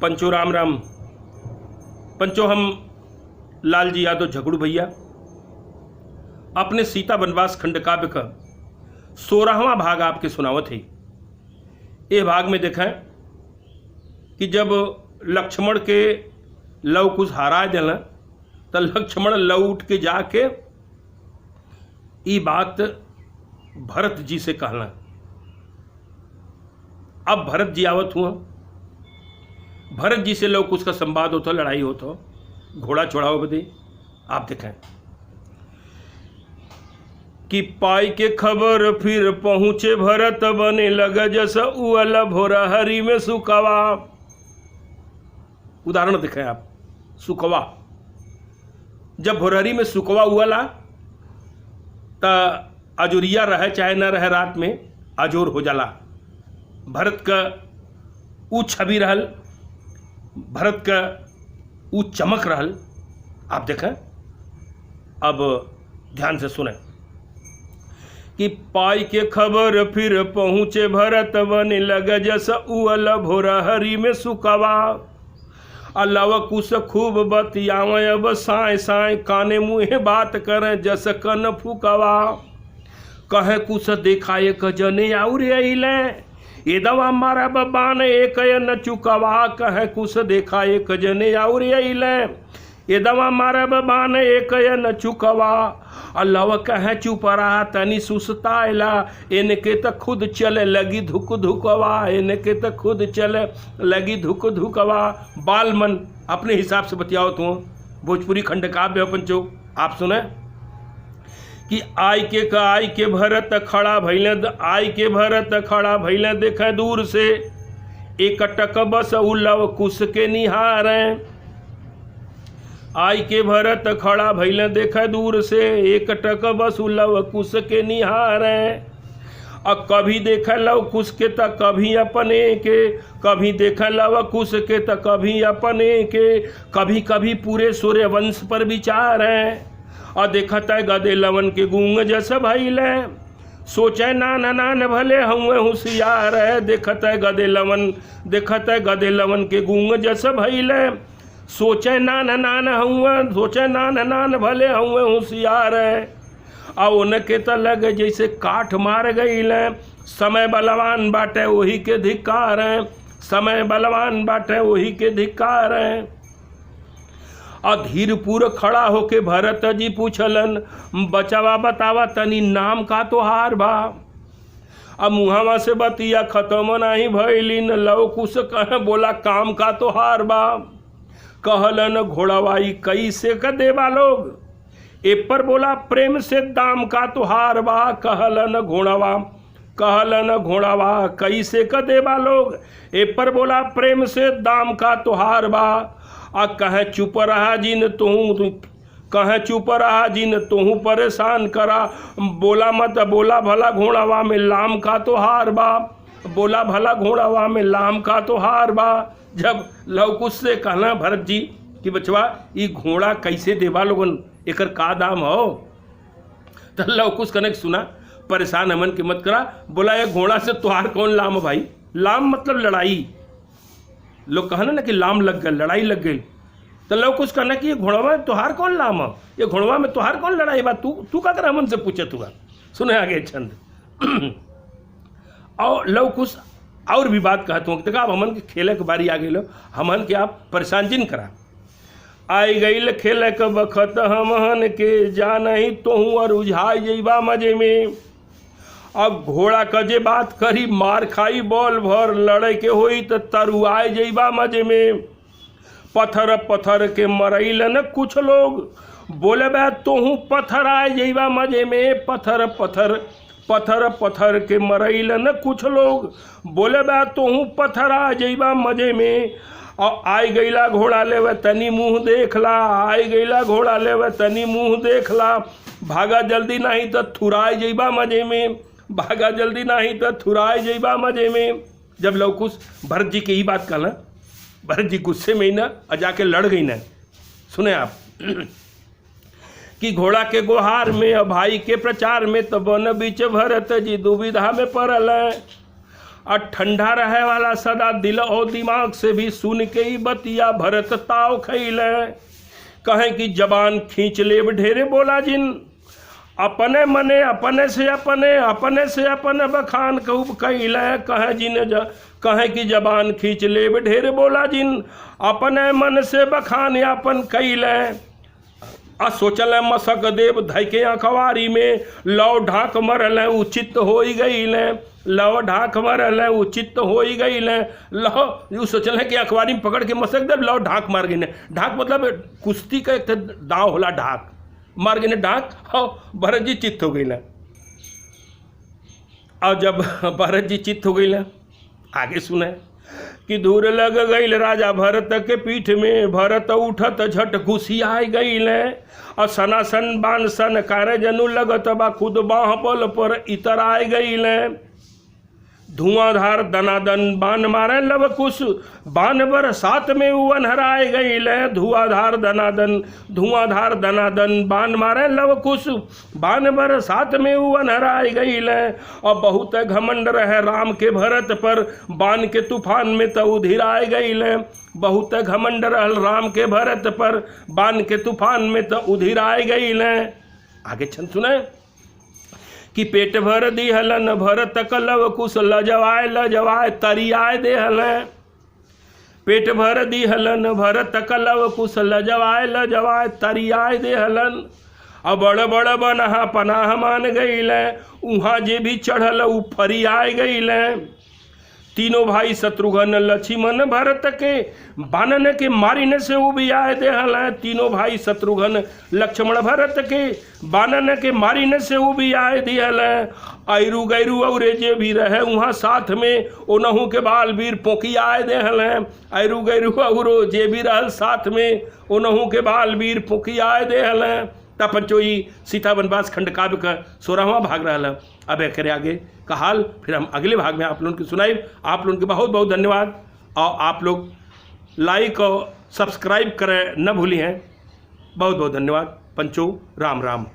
पंचो राम राम। पंचो, हम लाल जी यादव झगड़ू भैया अपने सीता वनवास खंड काव्य का 16वां भाग आपके सुनावत है। ये भाग में देखें कि जब लक्ष्मण के लव कुछ हारा दिल तो लक्ष्मण लव उठ के जाके ये बात भरत जी से कहना। अब भरत जी आवत हुआ, भरत जी से लोग कुछ का संवाद होता, लड़ाई होता, घोड़ा चढ़ाओ बदे। आप देखें कि पाई के खबर फिर पहुंचे भरत बने लग जस उअल भोरा हरी में सुकवा। उदाहरण देखें आप, सुकवा, जब भोरहरी में सुकवा उअला तो अजोरिया रहे चाहे न रहे, रात में अजोर हो जाला। भरत का ऊ छवि रहल, भरत का ऊ चमक रहल। आप देखें, अब ध्यान से सुने कि पाई के खबर फिर पहुंचे भरत बने लग जस उअल भोरहरी में सुकवा। अलावा कुछ खूब बतियाव अब साय साय काने मुँहे बात करें जस कन फुकवा। कहे कुछ देखाए क जने और अइले ये दवा मारा बान एक न चुकवा। कहे कुछ देखाए क जने और अइले ये दवा मारा बान एक न चुकवा। अल्लाह कहे चुप रहा तनी सुस्ताइला इनके तो खुद चले लगी धुक धुकवा। इनके तो खुद चले लगी धुक धुकवा। बालमन अपने हिसाब से बतियाओ तुम, भोजपुरी खंड काव्य पंचो। आप सुने कि आई के भरत खड़ा भैले, आई के भरत खड़ा भैले देखे दूर से एक टक बस उलव कुश के निहारें। आई के भरत खड़ा भैले देखे दूर से एक टक बस उलव कुश के निहारें। अब कभी देखे लव कुश के तो कभी अपने के, कभी देखे लव कुश के तो कभी अपने के। कभी कभी पूरे सूर्य वंश पर विचार है और देखता है गदे लवन के गूंग जस भैले। सोचे नान नान भले हुए होशियार है। देखता है गदे लवन, देखता है गदे लवन के गूंग जस भैले। सोचे नान नान हुए, सोचे नान नान भले हुए होशियार है। और उनके तो लगे जैसे काठ मार गई। समय बलवान बाटे वही के धिक्कार है, समय बलवान बाटे वही के धिक्कार है। और धीरपुर खड़ा होके भरत जी पूछलन बचावा बतावा तनी नाम का तोहार बा। अब मुहावा से बतिया खत्म नहीं भइलिन लव कुश कहे बोला काम का तोहार बा। कहलन घोड़ावाई कैसे क देवा लोग, ए पर बोला प्रेम से दाम का तोहार बा। कहलन घोड़ावा, कहलन घोड़ावा कैसे क देवा लोग, ए पर बोला प्रेम से दाम का तोहार बा। आ कहे चुप रहा जिन तू, कहे चुप रहा जिन तू परेशान करा। बोला मत बोला भला घोड़ावा में लाम का तोहार बा। बोला भला घोड़ावा में लाम का तोहार बा। जब लवकुश से कहना भरत जी कि बचवा ये घोड़ा कैसे देवा लोगन, एकर का दाम हो। तो लवकुश कनक सुना परेशान हमन के मत करा। बोला ये घोड़ा से तोहार कौन लाम हो भाई। लाम मतलब लड़ाई, लोग कहना ना कि लाम लग गए, लड़ाई लग गई। तो लवकुश कहना कि ये घोड़वा में तोहार कौन लाम हो, ये घोड़वा में तोहार कौन लड़ाई बा। तू का कर हमन से पूछे तुआ। सुने आगे छंद। और लवकुश और भी बात कहता हूँ, देखा अब हमन के खेले के बारी आ गई लो, हमन के आप परेशान जिन करा। आई गई खेले के बखत हमन के जान ही तो हूँ और उझाई जइबा मजे में। अब घोड़ा का जे बात करी मार खाई बॉल भर लड़े के होई तो तरुआए जइबा मजे में। पत्थर पत्थर के मरैल न कुछ लोग, बोले बे तो हूँ पत्थर आए जइबा मजे में। पत्थर पत्थर पत्थर पत्थर के मरैल न कुछ लोग, बोले बे तो हूँ पत्थर आ जइबा मजे में। और आई गईला घोड़ा लेवे तनी मुँह देखला, आई गईला घोड़ा लेवे तनी मुँह देखला। भागा जल्दी नहीं तो थुराए जइबा मजे में, भागा जल्दी नहीं तो थुराए जइबा मजे में। जब लवकुश भरत जी की ही बात कहना, भरत जी गुस्से में ही ना जाके लड़ गई ना। सुने आप कि घोड़ा के गुहार में और भाई के प्रचार में तो बन बीच भरत जी दुविधा में पड़ल है। और ठंडा रहे वाला सदा दिल और दिमाग से भी सुन के ही बतिया भरत ताव खैले। कहें कि जबान खींच ले ढेरे बोला जिन, अपने मने अपने से अपने बखान खूब कैले। कहें कि जबान खींच ले ढेरे बोला जिन, अपने मन से बखान अपन कैले। आ सोचल मसक देव धैके अखबारी में, लौ ढाक मरल उचित हो गई, लौ ढाक मरल उचित हो गई। लौ यू सोचल कि अखबारी में पकड़ के मसक देव, लौ ढाक मार गई। ढाक मतलब कुश्ती का एक दाव होला, ढाक मार गई ढाक। हाँ, भरत जी चित्त हो गई। और जब भरत जी चित्त हो गई, आगे सुने कि दूर लग गई राजा भरत के पीठ में, भरत उठत झट घुसिया गई। और सनासन बान सन कार जनु लगत बा, खुद बाह पल पर इतर आए गई। धुआंधार दनादन बान मारे लव कुश, बान बर सात में उवन हराए गई। धुआंधार दनादन बान मारे लव कुश, बान बर सात में उवन हराए गई। और बहुत घमंड रहे राम के भरत पर, बान के तूफान में तो उधिराए गई। बहुत घमंड रहल राम के भरत पर, बान के तूफान में तो उधिराए गई। आगे छंद सुने कि पेट भर दिहलन भरत कलव कुश, लजवाए तरियाए देहल। पेट भर दिहलन भरत कलव कुश, लजवाए तरियाए देहलन। अब बड़ बड़ बनहा पनाह मान गईल, उहाँ जे भी चढ़ल उ फरियाए गईल। तीनों भाई शत्रुघ्न लक्ष्मण भरत के, बानन के मारिन से उबियाए देहल। तीनों भाई शत्रुघ्न लक्ष्मण भरत के, बानन के मारिन से उबियाए दिहल। ऐरू गैरू और जे भी रहे वहाँ साथ में, ओनहू के बाल वीर पोकियाए देहल। ऐरू गैरू और जे भी रहल साथ में, ओनहू के बाल वीर पोकियाए देहल। पंचोई सीता वनवास खंड काव्य का 16वां भाग रहा। अब एक आगे का हाल फिर हम अगले भाग में आप लोगों की सुनाई। आप लोगों के बहुत बहुत धन्यवाद, और आप लोग लाइक और सब्सक्राइब करें न भूली हैं। बहुत बहुत धन्यवाद। पंचो राम राम।